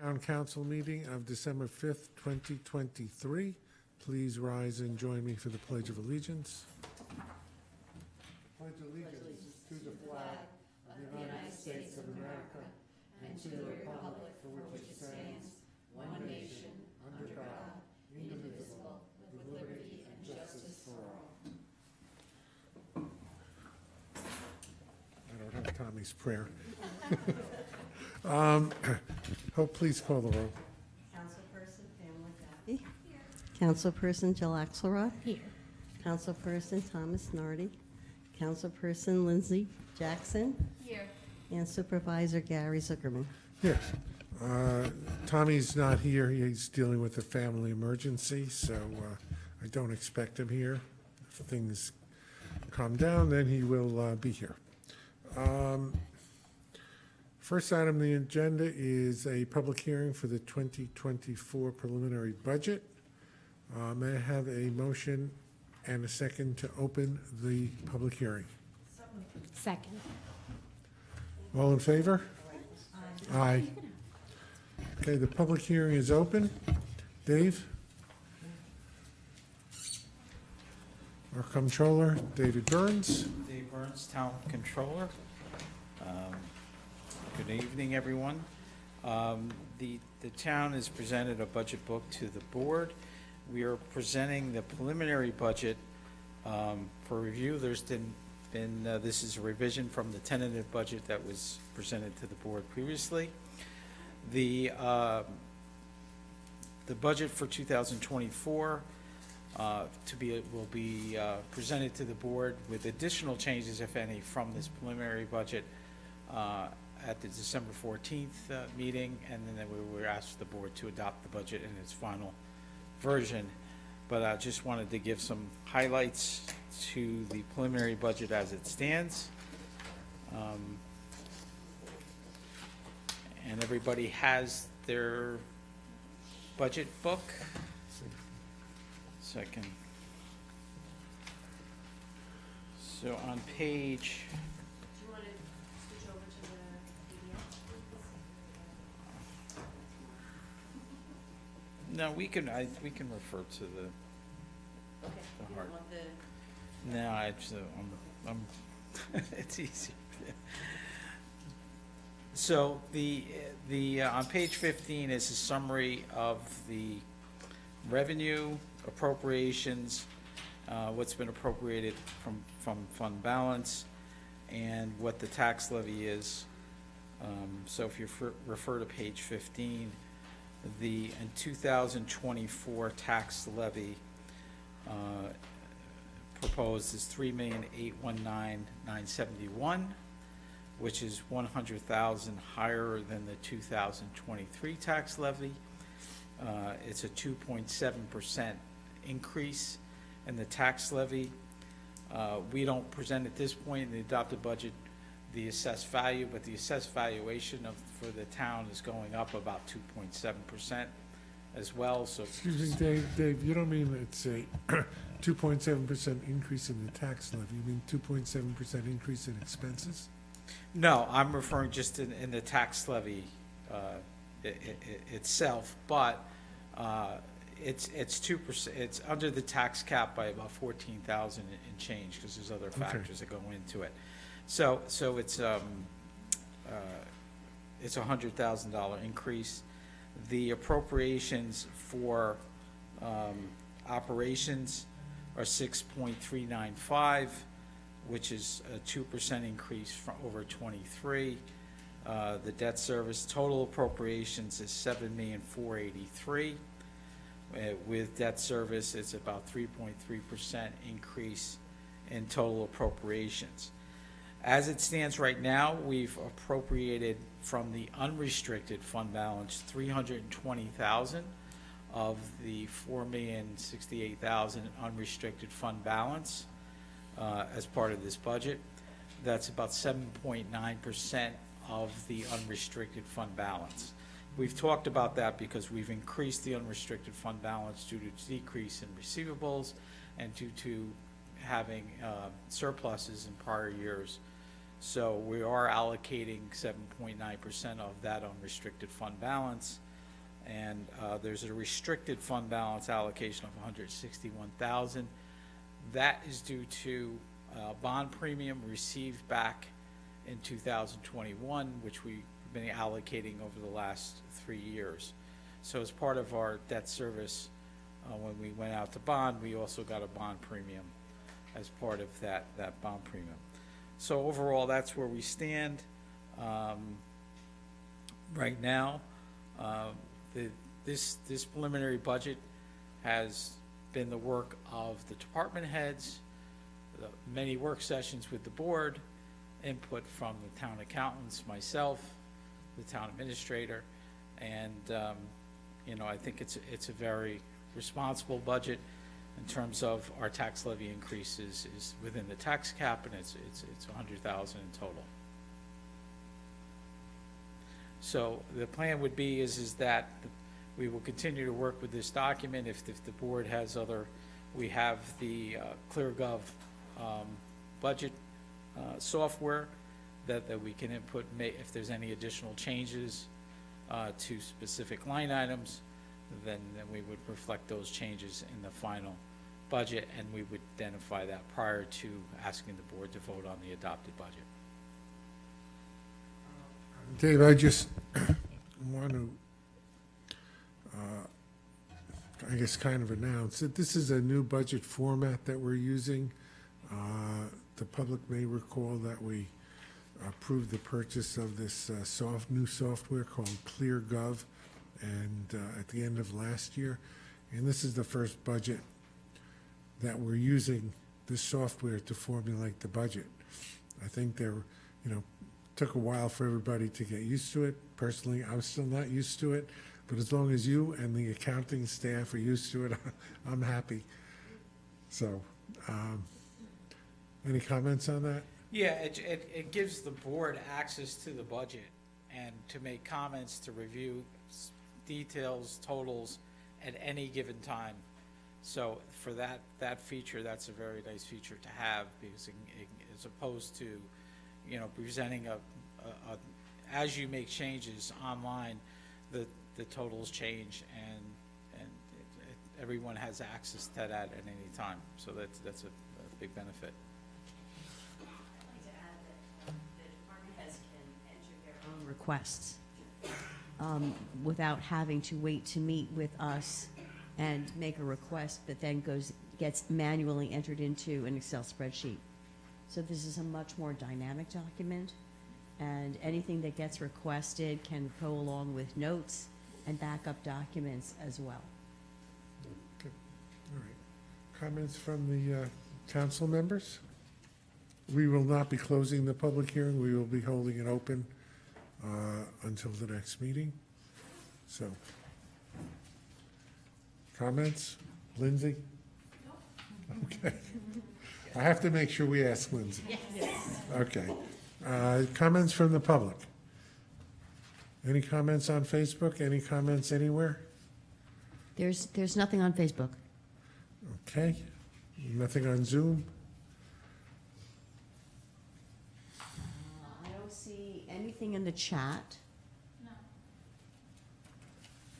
Town Council meeting of December 5th, 2023. Please rise and join me for the Pledge of Allegiance. Pledge allegiance to the flag of the United States of America and to the republic for which it stands, one nation, under God, indivisible, with liberty and justice for all. I don't have Tommy's prayer. Hope, please call the roll. Councilperson Pamela Gaffey. Here. Councilperson Jill Axelrod. Here. Councilperson Thomas Nardi. Councilperson Lindsay Jackson. Here. And Supervisor Gary Zuckerman. Yes. Tommy's not here. He's dealing with a family emergency, so I don't expect him here. If things calm down, then he will be here. First item on the agenda is a public hearing for the 2024 preliminary budget. May I have a motion and a second to open the public hearing? Second. All in favor? Aye. Okay, the public hearing is open. Dave? Our comptroller, David Burns. Dave Burns, Town Controller. Good evening, everyone. The town has presented a budget book to the board. We are presenting the preliminary budget for review. There's been this is a revision from the tentative budget that was presented to the board previously. The budget for 2024 will be presented to the board with additional changes, if any, from this preliminary budget at the December 14th meeting, and then we were asked the board to adopt the budget in its final version. But I just wanted to give some highlights to the preliminary budget as it stands. And everybody has their budget book. Second. So on page. Do you want to switch over to the PDF? No, we can refer to the. Okay. The You hard. don't want the, No, I'm it's easy. So the on page 15 is a summary of the revenue appropriations, what's been appropriated from fund balance, and what the tax levy is. So if you refer to page 15, in 2024 tax levy proposed is $3,819,971, which is $100,000 higher than the 2023 tax levy. It's a 2.7% increase in the tax levy. We don't present at this point in the adopted budget the assessed value, but the assessed valuation for the town is going up about 2.7% as well. So Excuse me, Dave, you don't mean it's a 2.7% increase in the tax levy, you mean 2.7% increase in expenses? no, I'm referring just in the tax levy itself, but it's 2%. It's under the tax cap by about 14,000 and change, because there's other factors that go into it. So it's $100,000 increase. The appropriations for operations are 6.395, which is a 2% increase from over 23. The debt service total appropriations is $7,483,000. With debt service, it's about 3.3% increase in total appropriations. As it stands right now, we've appropriated from the unrestricted fund balance $320,000 of the $4,068,000 unrestricted fund balance as part of this budget. That's about 7.9% of the unrestricted fund balance. We've talked about that because we've increased the unrestricted fund balance due to decrease in receivables and due to having surpluses in prior years. So we are allocating 7.9% of that unrestricted fund balance And there's a restricted fund balance allocation of $161,000. That is due to bond premium received back in 2021, which we've been allocating over the last 3 years. So as part of our debt service, when we went out to bond, we also got a bond premium as part of that bond premium. So overall, that's where we stand right now. This preliminary budget has been the work of the department heads, many work sessions with the board, input from the town accountants, myself, the town administrator, and I think it's a very responsible budget in terms of our tax levy increases is within the tax cap, and it's $100,000 in total. So the plan would be is that we will continue to work with this document. If the board has we have the ClearGov budget software that we can input, if there's any additional changes to specific line items, then we would reflect those changes in the final budget, and we would identify that prior to asking the board to vote on the adopted budget. Dave, I just want to, I guess, kind of announce that this is a new budget format that we're using. The public may recall that we approved the purchase of this new software called ClearGov, and at the end of last year. And this is the first budget that we're using this software to formulate the budget. I think took a while for everybody to get used to it. Personally, I'm still not used to it, but as long as you and the accounting staff are used to it, I'm happy. So, any comments on that? Yeah, it gives the board access to the budget and to make comments, to review details, totals at any given time. So for that feature, that's a very nice feature to have, because as opposed to, presenting as you make changes online, the totals change, and everyone has access to that at any time. So that's a big benefit. I'd like to add that the department heads can enter their own requests without having to wait to meet with us and make a request that then gets manually entered into an Excel spreadsheet. So this is a much more dynamic document, and anything that gets requested can go along with notes and backup documents as well. Okay. All right. Comments from the council members? We will not be closing the public hearing. We will be holding it open until the next meeting. So, comments? Lindsay? Okay. I have to make sure we ask Lindsay. Yes. Okay. Comments from the public? Any comments on Facebook? Any comments anywhere? There's nothing on Facebook. Okay. Nothing on Zoom? I don't see anything in the chat. No.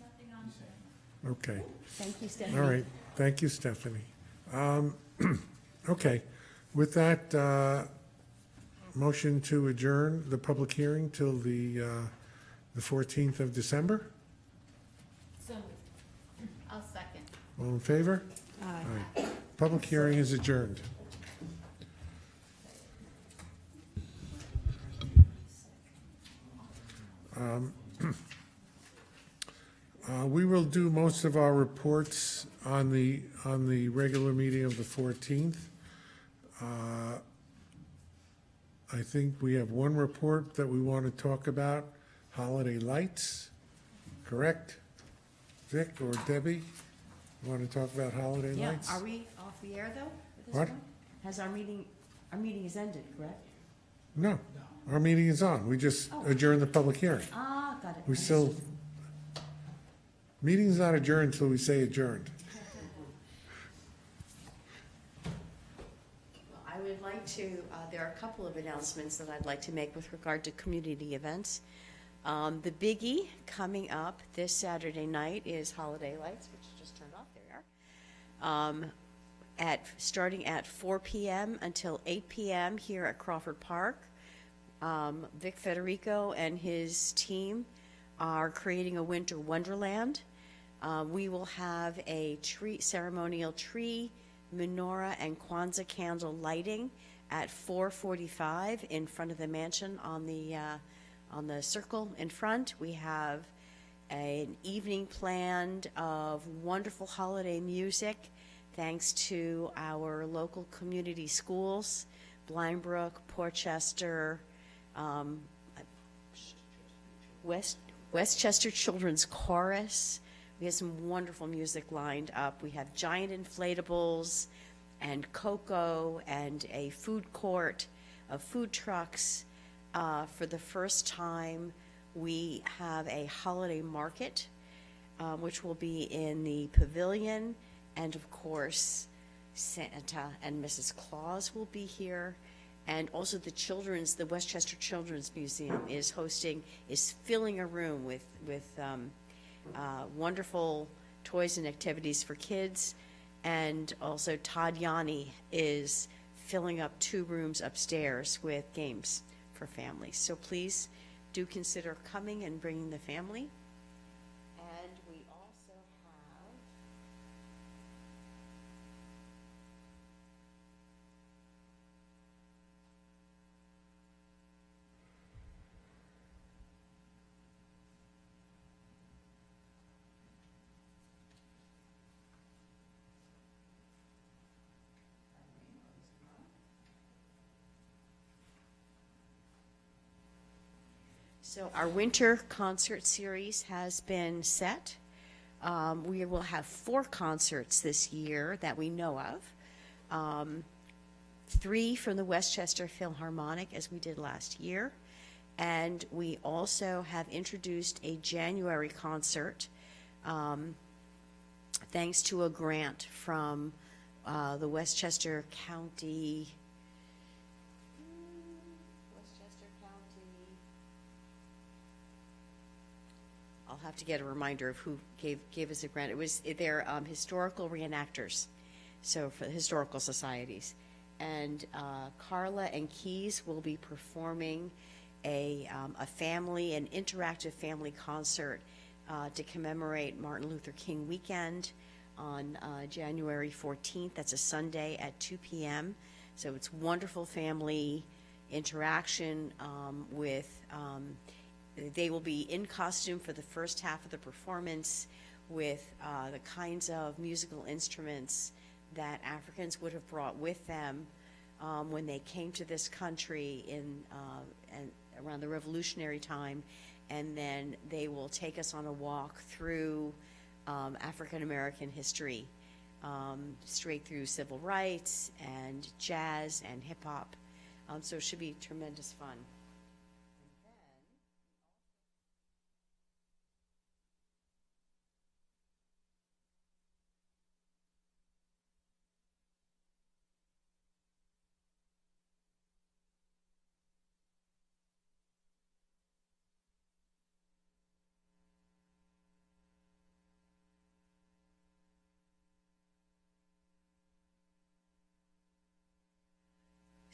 Nothing on there. Okay. Thank you, Stephanie. All right. Thank you, Stephanie. Okay. With that, motion to adjourn the public hearing till the 14th of December. So, I'll second. All in favor? Aye. All right. Public hearing is adjourned. We will do most of our reports on the regular meeting of the 14th. I think we have one report that we want to talk about, holiday lights, correct? Vic or Debbie, want to talk about holiday Yeah, lights? are we off the air, though, at this What? point? Has our meeting is ended, correct? No, our meeting is on. We just adjourned the public hearing. Ah, got it. We still, meeting's not adjourned until we say adjourned. Well, I would like to, there are a couple of announcements that I'd like to make with regard to community events. The biggie coming up this Saturday night is Holiday Lights, which just turned off. There we are. Starting at 4 p.m. until 8 p.m. here at Crawford Park. Vic Federico and his team are creating a winter wonderland. We will have a ceremonial tree, menorah, and Kwanzaa candle lighting at 4:45 in front of the mansion on the circle in front. We have an evening planned of wonderful holiday music, thanks to our local community schools, Blindbrook, Portchester, Westchester Children's Chorus. We have some wonderful music lined up. We have giant inflatables and cocoa and a food court of food trucks. For the first time, we have a holiday market, which will be in the pavilion. And of course, Santa and Mrs. Claus will be here. And also the Westchester Children's Museum is filling a room with wonderful toys and activities for kids. And also Todd Yanni is filling up 2 rooms upstairs with games for families. So please do consider coming and bringing the family. And we also have So our winter concert series has been set. We will have 4 concerts this year that we know of. 3 from the Westchester Philharmonic, as we did last year. And we also have introduced a January concert, thanks to a grant from the Westchester County. I'll have to get a reminder of who gave us a grant. It was their historical reenactors, so for the historical societies. And Carla and Keys will be performing an interactive family concert to commemorate Martin Luther King weekend on January 14th. That's a Sunday at 2 p.m. So it's wonderful family interaction with they will be in costume for the first half of the performance with the kinds of musical instruments that Africans would have brought with them when they came to this country and around the Revolutionary time. And then they will take us on a walk through African American history, straight through civil rights and jazz and hip hop. So it should be tremendous fun.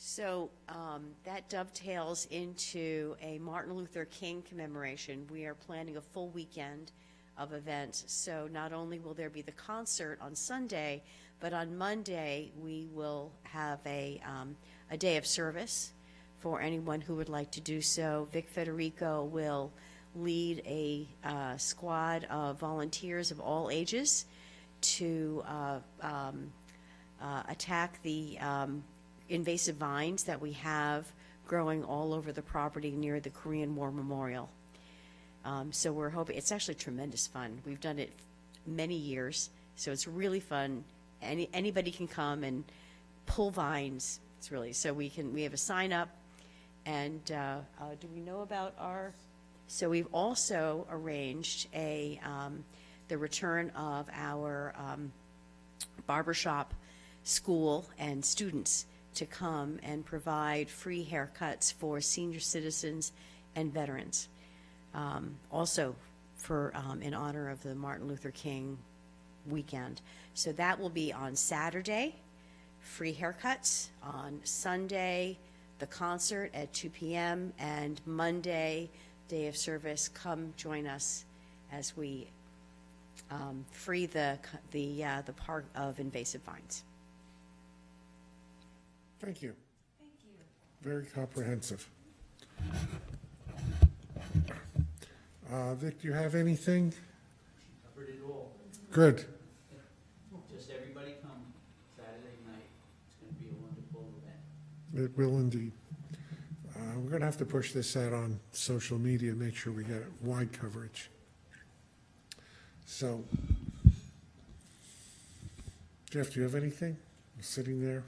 So that dovetails into a Martin Luther King commemoration. We are planning a full weekend of events. So not only will there be the concert on Sunday, but on Monday we will have a day of service for anyone who would like to do so. Vic Federico will lead a squad of volunteers of all ages to attack the invasive vines that we have growing all over the property near the Korean War Memorial. So we're hoping, it's actually tremendous fun. We've done it many years, so it's really fun. Anybody can come and pull vines. It's really, so we have a sign up. And do we know about so we've also arranged the return of our barbershop school and students to come and provide free haircuts for senior citizens and veterans. also for, in honor of the Martin Luther King weekend. So that will be on Saturday, free haircuts. On Sunday, the concert at 2 p.m. and Monday, day of service. Come join us as we free the park of invasive vines. Thank you. Thank you. Very comprehensive. Vic, do you have anything? Covered it all. Good. Just everybody come Saturday night. It's gonna be a wonderful event. It will indeed. We're going to have to push this out on social media, make sure we get wide coverage. So, Jeff, do you have anything? You're sitting there.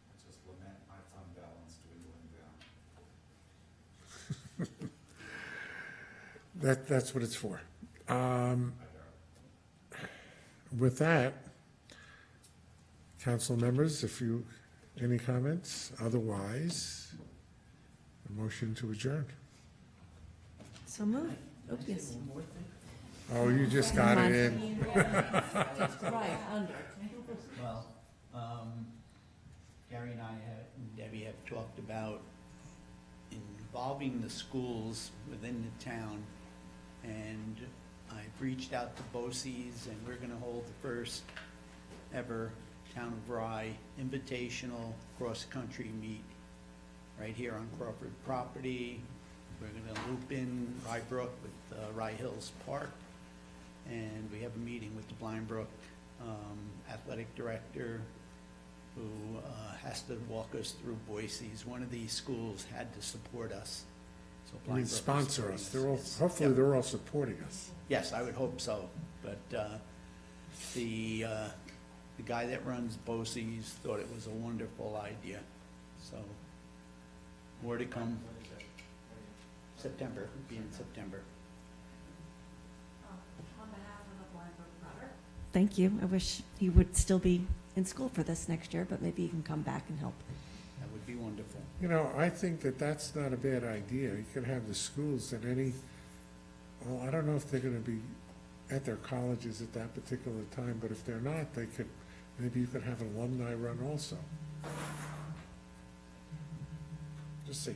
I just lament my fund balance dwindling down. That's what it's for. With that, council members, any comments? Otherwise, a motion to adjourn. So moved. Oh, yes. One more thing. Oh, you just got it in. Right, under. Well, Gary and Debbie have talked about involving the schools within the town. And I've reached out to BOCES, and we're gonna hold the first ever Town of Rye Invitational cross-country meet right here on Crawford property. We're gonna loop in Rye Brook with Rye Hills Park. And we have a meeting with the Blind Brook athletic director who has to walk us through Boise's. One of these schools had to support us. So I mean, Blind Brook is sponsor us. supporting They're all, Yes. hopefully Yep. they're all supporting us. Yes, I would hope so, but the guy that runs BOCES thought it was a wonderful idea, so more to come. September, it'll be in September. On behalf of the Blind Brook Brother, Thank you. I wish he would still be in school for this next year, but maybe he can come back and help. That would be wonderful. You know, I think that's not a bad idea. You could have the schools at well, I don't know if they're gonna be at their colleges at that particular time, but if they're not, maybe you could have an alumni run also. Just see.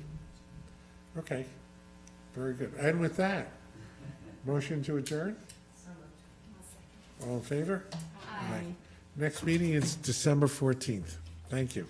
Okay, very good. And with that, motion to adjourn? All in favor? Aye. Next meeting is December 14th. Thank you.